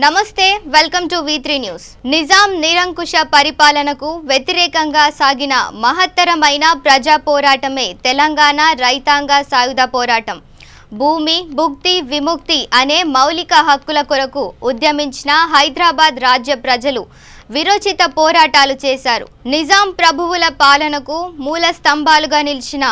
నమస్తే, welcome to V3 news. Nizam నిరంకుశ పరిపాలనకు వ్యతిరేకంగా సాగిన మహత్తరమైన ప్రజా పోరాటమే తెలంగాణ రైతాంగ సాయుధ పోరాటం. భూమి, భుక్తి, విముక్తి అనే మౌలిక హక్కుల కొరకు ఉద్యమించిన హైదరాబాద్ రాజ్య ప్రజలు విరోచిత పోరాటాలు చేశారు. నిజాం ప్రభువుల పాలనకు మూల స్తంభాలుగా నిలిచిన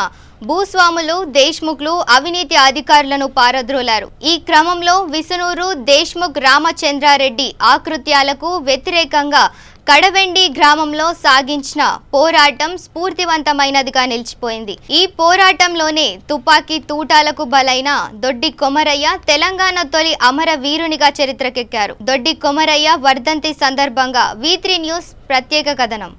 భూస్వాములు, దేశ్ముఖ్లు అవినీతి అధికారులను పారద్రోలారు. ఈ క్రమంలో విసునూరు దేశ్ముఖ్ రామచంద్రారెడ్డి ఆకృత్యాలకు వ్యతిరేకంగా కడవెండి గ్రామంలో సాగించిన పోరాటం స్ఫూర్తివంతమైనదిగా నిలిచిపోయింది. ఈ పోరాటంలోనే తుపాకీ తూటాలకు బలైన దొడ్డి కొమరయ్య తెలంగాణ తొలి అమర వీరునిగా చరిత్రకెక్కారు. దొడ్డి కొమరయ్య వర్ధంతి సందర్భంగా V3 న్యూస్ ప్రత్యేక కథనం.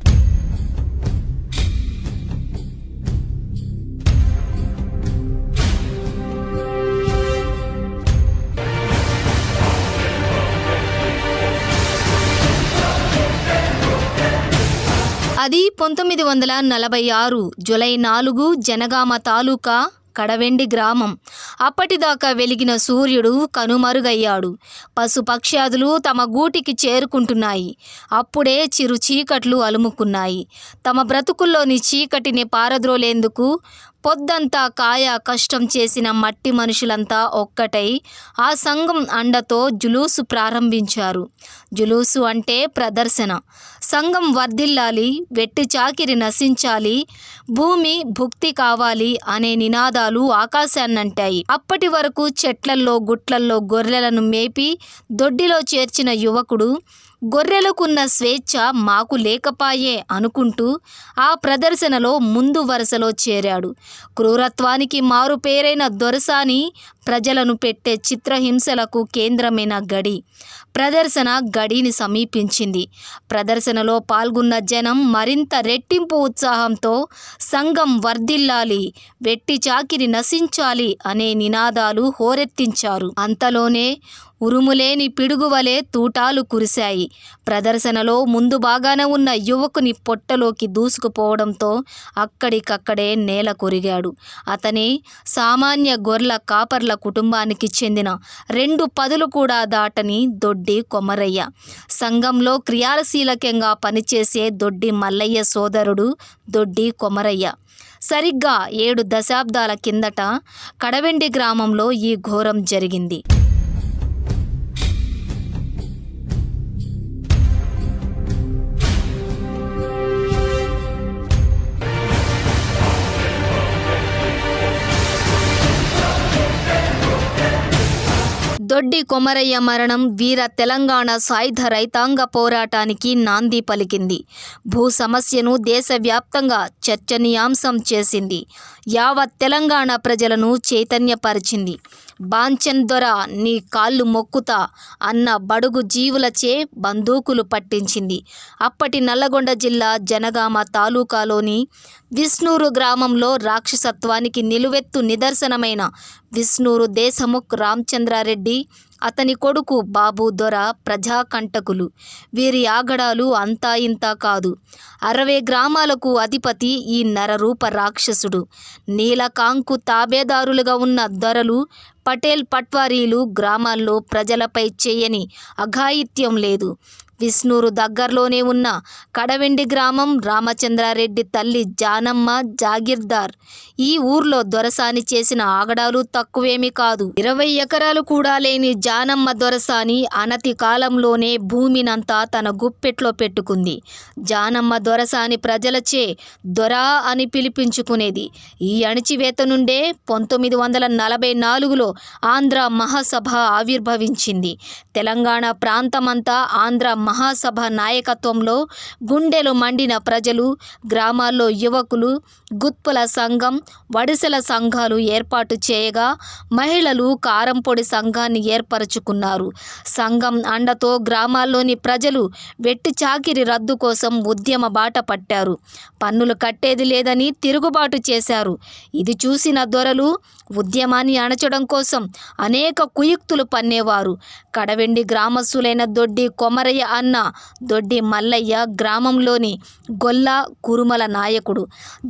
అది 1946 జూలై 4 జనగామ తాలూకా కడవెండి గ్రామం. అప్పటిదాకా వెలిగిన సూర్యుడు కనుమరుగయ్యాడు. పశుపక్ష్యాదులు తమ గూటికి చేరుకుంటున్నాయి. అప్పుడే చిరు చీకట్లు అలుముకున్నాయి. తమ బ్రతుకుల్లోని చీకటిని పారద్రోలేందుకు పొద్దంతా కాయ కష్టం చేసిన మట్టి మనుషులంతా ఒక్కటై ఆ సంఘం అండతో జులూసు ప్రారంభించారు. జులూసు అంటే ప్రదర్శన. సంఘం వర్ధిల్లాలి, వెట్టి చాకిరి నశించాలి, భూమి భుక్తి కావాలి అనే నినాదాలు ఆకాశాన్నంటాయి. అప్పటి వరకు చెట్లల్లో గుట్లల్లో గొర్రెలను మేపి దొడ్డిలో చేర్చిన యువకుడు గొర్రెలకున్న స్వేచ్ఛ మాకు లేకపాయే అనుకుంటూ ఆ ప్రదర్శనలో ముందు వరుసలో చేరాడు. క్రూరత్వానికి మారు పేరైన దొరసాని ప్రజలను పెట్టే చిత్రహింసలకు కేంద్రమైన గడి. ప్రదర్శన గడిని సమీపించింది. ప్రదర్శనలో పాల్గొన్న జనం మరింత రెట్టింపు ఉత్సాహంతో సంఘం వర్ధిల్లాలి, వెట్టి చాకిరి నశించాలి అనే నినాదాలు హోరెత్తించారు. అంతలోనే ఉరుములేని పిడుగువలే తూటాలు కురిశాయి. ప్రదర్శనలో ముందు భాగాన ఉన్న యువకుని పొట్టలోకి దూసుకుపోవడంతో అక్కడికక్కడే నేల కొరిగాడు. అతనే సామాన్య గొర్ల కాపర్ల కుటుంబానికి చెందిన 2 పదులు కూడా దాటని దొడ్డి కొమరయ్య. సంఘంలో క్రియాశీలకంగా పనిచేసే దొడ్డి మల్లయ్య సోదరుడు దొడ్డి కొమరయ్య. సరిగ్గా 7 దశాబ్దాల కిందట కడవెండి గ్రామంలో ఈ ఘోరం జరిగింది. దొడ్డి కొమరయ్య మరణం వీర తెలంగాణ సాయుధ రైతాంగ పోరాటానికి నాంది పలికింది. భూ సమస్యను దేశవ్యాప్తంగా చర్చనీయాంశం చేసింది. యావత్ తెలంగాణ ప్రజలను చైతన్యపరిచింది. బాంచన్ దొర నీ కాళ్ళు మొక్కుతా అన్న బడుగు జీవులచే బందూకులు పట్టించింది. అప్పటి నల్లగొండ జిల్లా జనగామ తాలూకాలోని విస్నూరు గ్రామంలో రాక్షసత్వానికి నిలువెత్తు నిదర్శనమైన విస్నూరు దేశముఖ్ రామచంద్రారెడ్డి, అతని కొడుకు బాబు దొర ప్రజాకంటకులు. వీరి ఆగడాలు అంతా ఇంతా కాదు. 60 గ్రామాలకు అధిపతి ఈ నరరూప రాక్షసుడు. నీలకాంకు తాబేదారులుగా ఉన్న దొరలు, పటేల్ పట్వారీలు గ్రామాల్లో ప్రజలపై చేయని అఘాయిత్యం లేదు. విస్నూరు దగ్గరలోనే ఉన్న కడవెండి గ్రామం రామచంద్రారెడ్డి తల్లి జానమ్మ జాగీర్దార్. ఈ ఊర్లో దొరసాని చేసిన ఆగడాలు తక్కువేమీ కాదు. 20 ఎకరాలు కూడా లేని జానమ్మ దొరసాని అనతి కాలంలోనే భూమినంతా తన గుప్పెట్లో పెట్టుకుంది. జానమ్మ దొరసాని ప్రజలచే దొరా అని పిలిపించుకునేది. ఈ అణిచివేత నుండే 1944లో ఆంధ్ర మహాసభ ఆవిర్భవించింది. తెలంగాణ ప్రాంతమంతా ఆంధ్ర మహాసభ నాయకత్వంలో గుండెలు మండిన ప్రజలు, గ్రామాల్లో యువకులు గుత్పుల సంఘం, వడిసెల సంఘాలు ఏర్పాటు చేయగా మహిళలు కారంపొడి సంఘాన్ని ఏర్పరచుకున్నారు. సంఘం అండతో గ్రామాల్లోని ప్రజలు వెట్టి చాకిరి రద్దు కోసం ఉద్యమ బాట పట్టారు. పన్నులు కట్టేది లేదని తిరుగుబాటు చేశారు. ఇది చూసిన దొరలు ఉద్యమాన్ని అణచడం కోసం కోసం అనేక కుయుక్తులు పన్నేవారు. కడవెండి గ్రామస్తులైన దొడ్డి కొమరయ్య అన్న దొడ్డి మల్లయ్య గ్రామంలోని గొల్ల కురుమల నాయకుడు.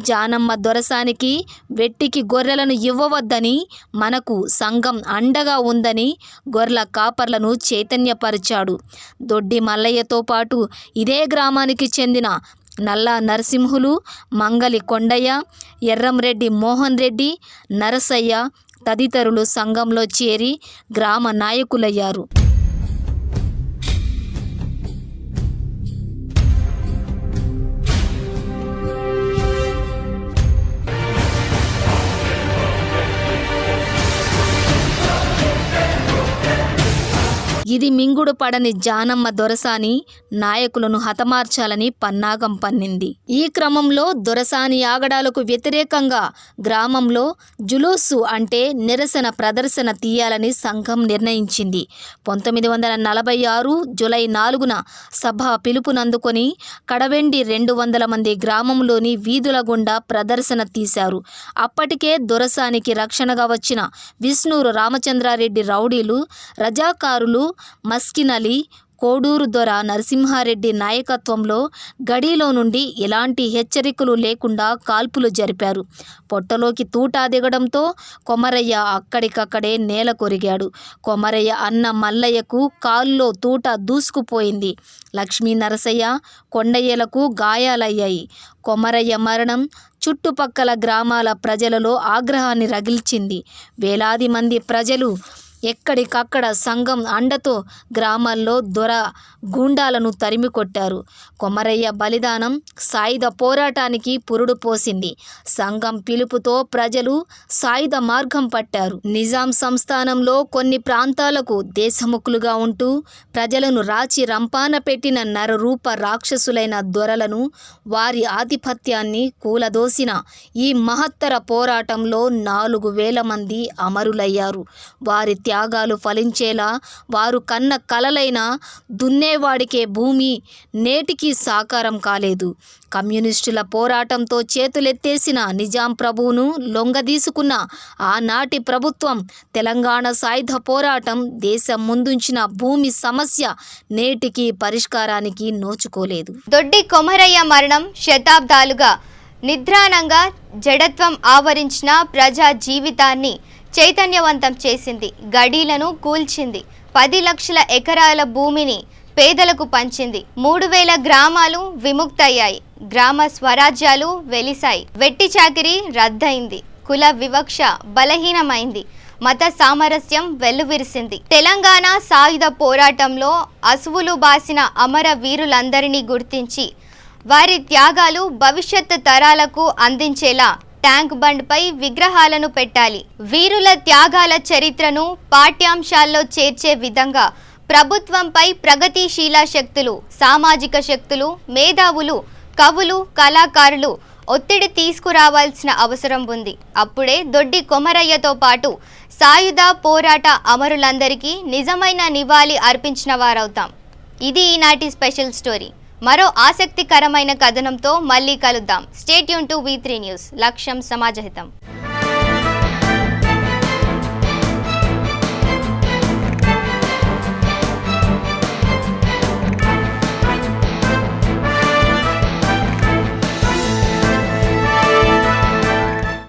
జానమ్మ దొరసానికి వెట్టికి గొర్రెలను ఇవ్వవద్దని, మనకు సంఘం అండగా ఉందని గొర్రెల కాపర్లను చైతన్యపరిచాడు. దొడ్డి మల్లయ్యతో పాటు ఇదే గ్రామానికి చెందిన నల్లా నరసింహులు, మంగలి కొండయ్య, ఎర్రంరెడ్డి మోహన్ రెడ్డి, నరసయ్య తదితరులు సంఘంలో చేరి గ్రామ నాయకులయ్యారు. ఇది మింగుడు పడని జానమ్మ దొరసాని నాయకులను హతమార్చాలని పన్నాగం పన్నింది. ఈ క్రమంలో దొరసాని ఆగడాలకు వ్యతిరేకంగా గ్రామంలో జులూసు అంటే నిరసన ప్రదర్శన తీయాలని సంఘం నిర్ణయించింది. 1946 జూలై 4న సభ పిలుపునందుకొని కడవెండి 200 మంది గ్రామంలోని వీధుల గుండా ప్రదర్శన తీశారు. అప్పటికే దొరసానికి రక్షణగా వచ్చిన విష్ణూరు రామచంద్రారెడ్డి రౌడీలు, రజాకారులు మస్కిన్ అలీ, కోడూరు దొర నరసింహారెడ్డి నాయకత్వంలో గడిలో నుండి ఎలాంటి హెచ్చరికలు లేకుండా కాల్పులు జరిపారు. పొట్టలోకి తూటా దిగడంతో కొమరయ్య అక్కడికక్కడే నేల కొరిగాడు. కొమరయ్య అన్న మల్లయ్యకు కాలులో తూట దూసుకుపోయింది. లక్ష్మీ నరసయ్య, కొండయ్యలకు గాయాలయ్యాయి. కొమరయ్య మరణం చుట్టుపక్కల గ్రామాల ప్రజలలో ఆగ్రహాన్ని రగిల్చింది. వేలాది మంది ప్రజలు ఎక్కడికక్కడ సంఘం అండతో గ్రామాల్లో దొర గూండాలను తరిమి కొట్టారు. కొమరయ్య బలిదానం సాయుధ పోరాటానికి పురుడు పోసింది. సంఘం పిలుపుతో ప్రజలు సాయుధ మార్గం పట్టారు. నిజాం సంస్థానంలో కొన్ని ప్రాంతాలకు దేశముఖులుగా ఉంటూ ప్రజలను రాచి రంపాన పెట్టిన నరరూప రాక్షసులైన దొరలను, వారి ఆధిపత్యాన్ని కూలదోసిన ఈ మహత్తర పోరాటంలో 4,000 మంది అమరులయ్యారు. వారి త్యాగాలు ఫలించేలా వారు కన్న కలలైన దున్నేవాడికే భూమి నేటికి సాకారం కాలేదు. కమ్యూనిస్టుల పోరాటంతో చేతులెత్తేసిన నిజాం ప్రభువును లొంగదీసుకున్న ఆనాటి ప్రభుత్వం తెలంగాణ సాయుధ పోరాటం దేశం ముందుంచిన భూమి సమస్య నేటికి పరిష్కారానికి నోచుకోలేదు. దొడ్డి కొమరయ్య మరణం శతాబ్దాలుగా నిద్రాణంగా జడత్వం ఆవరించిన ప్రజా జీవితాన్ని చైతన్యవంతం చేసింది. గడీలను కూల్చింది. 10 లక్షల ఎకరాల భూమిని పేదలకు పంచింది. 3,000 గ్రామాలు విముక్తయ్యాయి. గ్రామ స్వరాజ్యాలు వెలిశాయి. వెట్టి చాకిరీ రద్దయింది. కుల వివక్ష బలహీనమైంది. మత సామరస్యం వెల్లువిరిసింది. తెలంగాణ సాయుధ పోరాటంలో అసువులు బాసిన అమర వీరులందరినీ గుర్తించి వారి త్యాగాలు భవిష్యత్తు తరాలకు అందించేలా ట్యాంక్ బండ్ పై విగ్రహాలను పెట్టాలి. వీరుల త్యాగాల చరిత్రను పాఠ్యాంశాల్లో చేర్చే విధంగా ప్రభుత్వంపై ప్రగతిశీల శక్తులు, సామాజిక శక్తులు, మేధావులు, కవులు, కళాకారులు ఒత్తిడి తీసుకురావాల్సిన అవసరం ఉంది. అప్పుడే దొడ్డి కొమరయ్యతో పాటు సాయుధ పోరాట అమరులందరికీ నిజమైన నివాళి అర్పించిన వారవుతాం. ఇది ఈనాటి స్పెషల్ స్టోరీ. మరో ఆసక్తికరమైన కథనంతో మళ్ళీ కలుద్దాం. Stay tune to V3 news. లక్ష్యం సమాజహితం.